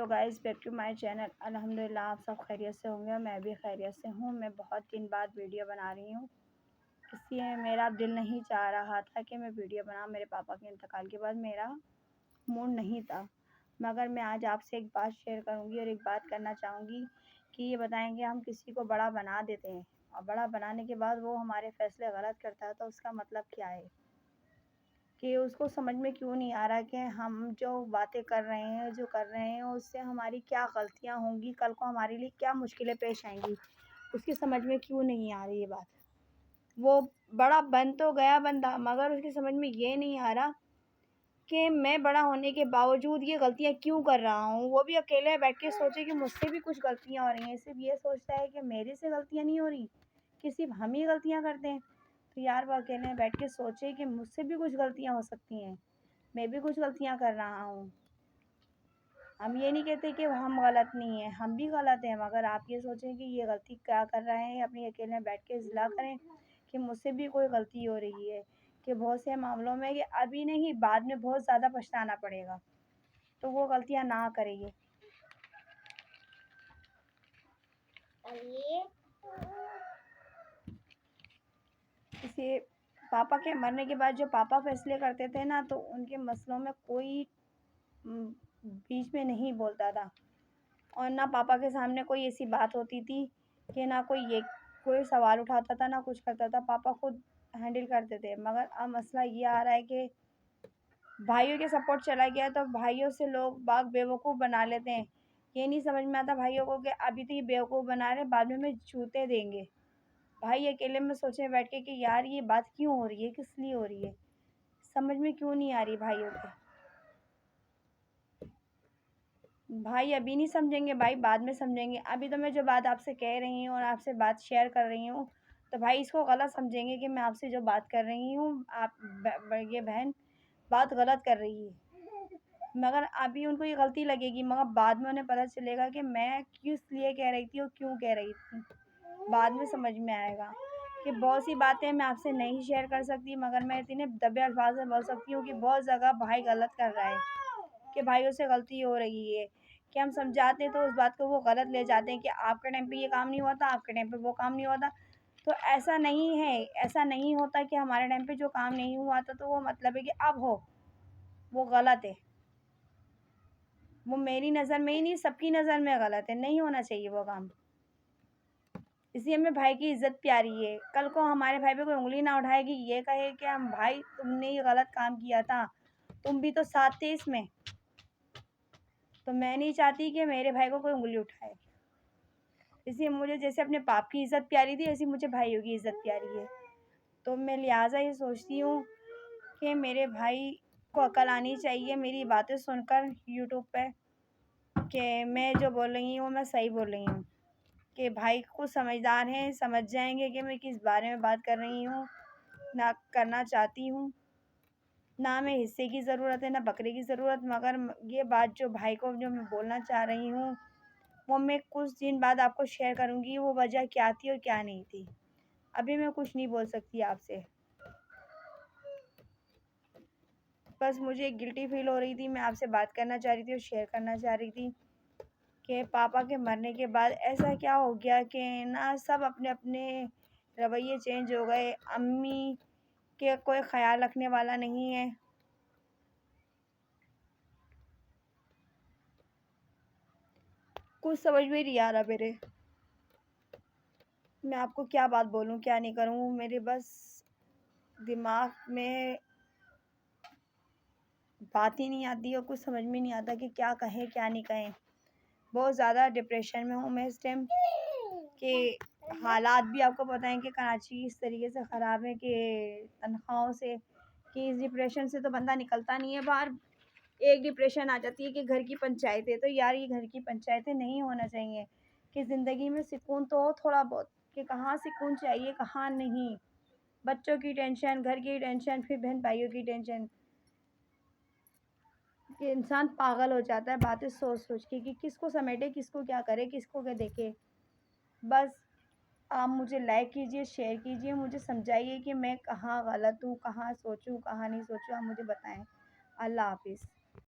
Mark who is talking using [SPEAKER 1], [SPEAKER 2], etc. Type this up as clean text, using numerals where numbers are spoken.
[SPEAKER 1] Hello guys, back to my channel. अल्हम्दुलिल्लाह आप सब खैरियत से होंगे। मैं भी खैरियत से हूँ। मैं बहुत दिन बाद वीडियो बना रही हूँ, इसलिए मेरा दिल नहीं चाह रहा था कि मैं वीडियो बनाऊँ। मेरे पापा के इंतकाल के बाद मेरा मूड नहीं था, मगर मैं आज आपसे एक बात शेयर करूँगी और एक बात करना चाहूँगी कि ये बताएंगे हम किसी को बड़ा बना देते हैं और बड़ा बनाने के बाद वो हमारे फैसले गलत करता है, तो उसका मतलब क्या है कि उसको समझ में क्यों नहीं आ रहा कि हम जो बातें कर रहे हैं, जो कर रहे हैं, उससे हमारी क्या गलतियां होंगी, कल को हमारे लिए क्या मुश्किलें पेश आएंगी, उसकी समझ में क्यों नहीं आ रही ये बात। वो बड़ा बन तो गया बंदा, मगर उसकी समझ में ये नहीं आ रहा कि मैं बड़ा होने के बावजूद ये गलतियां क्यों कर रहा हूँ। वो भी अकेले बैठ के सोचे कि मुझसे भी कुछ गलतियां हो रही हैं, सिर्फ ये सोचता है कि मेरे से गलतियां नहीं हो रही, कि सिर्फ हम ही गलतियां करते हैं। तो यार वो अकेले बैठ के सोचे कि मुझसे भी कुछ गलतियां हो सकती हैं, मैं भी कुछ गलतियां कर रहा हूँ। हम ये नहीं कहते कि हम गलत नहीं हैं, हम भी गलत हैं, मगर आप ये सोचें कि ये गलती क्या कर रहे हैं, अपनी अकेले बैठ के इज़्लाह करें कि मुझसे भी कोई गलती हो रही है, कि बहुत से मामलों में कि अभी नहीं बाद में बहुत ज़्यादा पछताना पड़ेगा, तो वो गलतियाँ ना करेंगे। इसे पापा के मरने के बाद जो पापा फैसले करते थे ना, तो उनके मसलों में कोई बीच में नहीं बोलता था, और ना पापा के सामने कोई ऐसी बात होती थी कि ना कोई सवाल उठाता था, ना कुछ करता था। पापा खुद हैंडल करते थे। मगर अब मसला ये आ रहा है कि भाइयों के सपोर्ट चला गया, तो भाइयों से लोग बाग बेवकूफ़ बना लेते हैं। ये नहीं समझ में आता भाइयों को कि अभी तो ये बेवकूफ़ बना रहे, बाद में हमें जूते देंगे। भाई अकेले में सोचे बैठ के कि यार ये बात क्यों हो रही है, किस लिए हो रही है, समझ में क्यों नहीं आ रही भाइयों के। भाई अभी नहीं समझेंगे, भाई बाद में समझेंगे। अभी तो मैं जो बात आपसे कह रही हूँ और आपसे बात शेयर कर रही हूँ, तो भाई इसको गलत समझेंगे कि मैं आपसे जो बात कर रही हूँ, ये बहन बात गलत कर रही है। मगर अभी उनको ये गलती लगेगी, मगर बाद में उन्हें पता चलेगा कि मैं किस लिए कह रही थी और क्यों कह रही थी। बाद में समझ में आएगा कि बहुत सी बातें मैं आपसे नहीं शेयर कर सकती, मगर मैं इतने दबे अल्फाज में बोल सकती हूँ कि बहुत जगह भाई गलत कर रहा है, कि भाइयों से गलती हो रही है, कि हम समझाते हैं तो उस बात को वो गलत ले जाते हैं कि आपके टाइम पे ये काम नहीं हुआ था, आपके टाइम पे वो काम नहीं हुआ था। तो ऐसा नहीं है, ऐसा नहीं होता कि हमारे टाइम पे जो काम नहीं हुआ था तो वो मतलब है कि अब हो, वो गलत है। वो मेरी नज़र में ही नहीं, सबकी नज़र में गलत है, नहीं होना चाहिए वो काम। इसलिए हमें भाई की इज़्ज़त प्यारी है। कल को हमारे भाई पे कोई उंगली ना उठाएगी, ये कहे कि हम भाई तुमने ये गलत काम किया था, तुम भी तो साथ थे इसमें। तो मैं नहीं चाहती कि मेरे भाई को कोई उंगली उठाए। इसलिए मुझे जैसे अपने बाप की इज़्ज़त प्यारी थी, ऐसी मुझे भाइयों की इज़्ज़त प्यारी है। तो मैं लिहाजा ये सोचती हूँ कि मेरे भाई को अकल आनी चाहिए मेरी बातें सुनकर यूट्यूब पे, कि मैं जो बोल रही हूँ मैं सही बोल रही हूँ, कि भाई कुछ समझदार हैं, समझ जाएंगे कि मैं किस बारे में बात कर रही हूँ, ना करना चाहती हूँ। ना हमें हिस्से की ज़रूरत है, ना बकरे की ज़रूरत, मगर ये बात जो भाई को जो मैं बोलना चाह रही हूँ, वो मैं कुछ दिन बाद आपको शेयर करूँगी, वो वजह क्या थी और क्या नहीं थी। अभी मैं कुछ नहीं बोल सकती आपसे। बस मुझे गिल्टी फ़ील हो रही थी, मैं आपसे बात करना चाह रही थी और शेयर करना चाह रही थी कि पापा के मरने के बाद ऐसा क्या हो गया कि ना सब अपने अपने रवैये चेंज हो गए। अम्मी के कोई ख़्याल रखने वाला नहीं है। कुछ समझ में नहीं आ रहा मेरे, मैं आपको क्या बात बोलूँ, क्या नहीं करूँ। मेरे बस दिमाग में बात ही नहीं आती और कुछ समझ में नहीं आता कि क्या कहें क्या नहीं कहें। बहुत ज़्यादा डिप्रेशन में हूँ मैं इस टाइम, कि हालात भी आपको पता है कि कराची इस तरीके से ख़राब है कि तनख्वाहों से, कि इस डिप्रेशन से तो बंदा निकलता नहीं है बाहर। एक डिप्रेशन आ जाती है कि घर की पंचायतें, तो यार ये घर की पंचायतें नहीं होना चाहिए, कि ज़िंदगी में सुकून तो हो थोड़ा बहुत, कि कहाँ सुकून चाहिए कहाँ नहीं। बच्चों की टेंशन, घर की टेंशन, फिर बहन भाइयों की टेंशन, कि इंसान पागल हो जाता है बातें सोच सोच के कि किसको समेटे, किसको क्या करे, किसको क्या देखे। बस आप मुझे लाइक कीजिए, शेयर कीजिए, मुझे समझाइए कि मैं कहाँ गलत हूँ, कहाँ सोचूँ कहाँ नहीं सोचूँ, आप मुझे बताएं। अल्लाह हाफिज़।